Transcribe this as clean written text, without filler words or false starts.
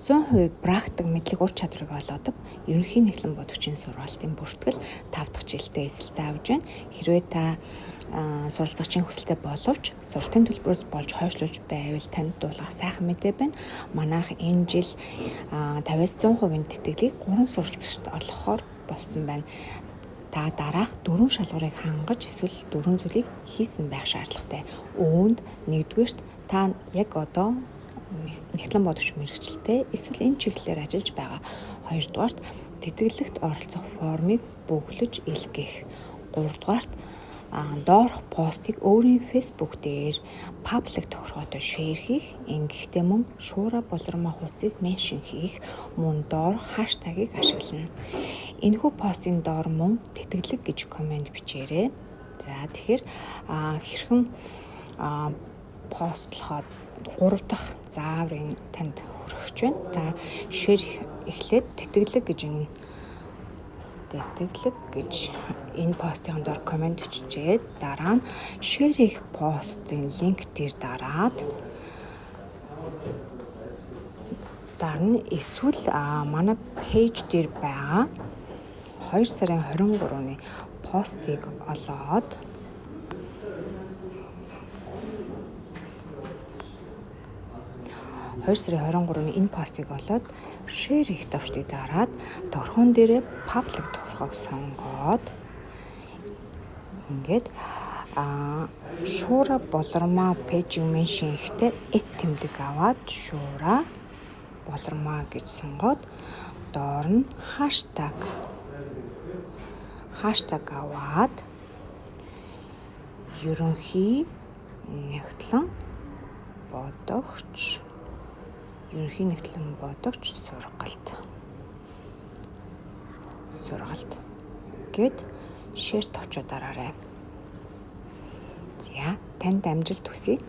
100% практик мэдлэг ур чадварыг олгодог ерөнхий нэгтлэн бодогчийн сургалтын бүртгэл 5 дахь жилдээ эсэлтэй авж байна. Хэрвээ та суралцагчийн хүсэлтэй боловч сургалтын төлбөрөөс болж хойшлуулж байвал танд дуулгах сайхан мэдээ байна. Манайх энэ жил 50-100% тэтгэлгийг 3 суралцагчд олгохоор болсон байна. Та дараах 4 шалгуурыг хангаж эсвэл 4 зүйлийг хийсэн байх шаардлагатай. Үүнд нэгдүгээрт та яг одоо нэгтлэн бодогч мэргэжилтэй эсвэл энэ чиглэлээр ажиллаж байгаа. Хоёрдугаарт тэтгэлэгт оролцох формыг бөглөж илгээх. Гуравдугаарт доорх постыг өөрийн фейсбુક дээр паблик тохиргоотой шеэр хийх. Ингэхдээ мөн шуура болормоо хуудсыг меншн хийх, мөн доорх хаштагийг ашиглана. Энэхүү постын доор мөн тэтгэлэг гэж комент бичээрэй. За тэгэхээр хэрхэн постлоход 3 дахь зааврын танд хүрэгч байна. Та шеэр эхлээд тэтгэлэг гэж энэ постын доор комент бичижээ. Дараа нь шеэр хийх постын линк дээр дараад эсвэл манай пэйж дээр байгаа 2 сарын 23-ны постыг олоод энэ постыг олоод шеэр хийх товчдыг дараад торхон дээрээ паблик торхог сонгоод ингээд шуура болормоо пэйжийг меншн хийхдээ тэмдэг аваад шуура болормоо гэж сонгоод доор нь хаштаг аваад ерөнхий нэгтлэн бодогч сургалт гэд шеэр товчоо дараарай. За танд амжилт хүсье.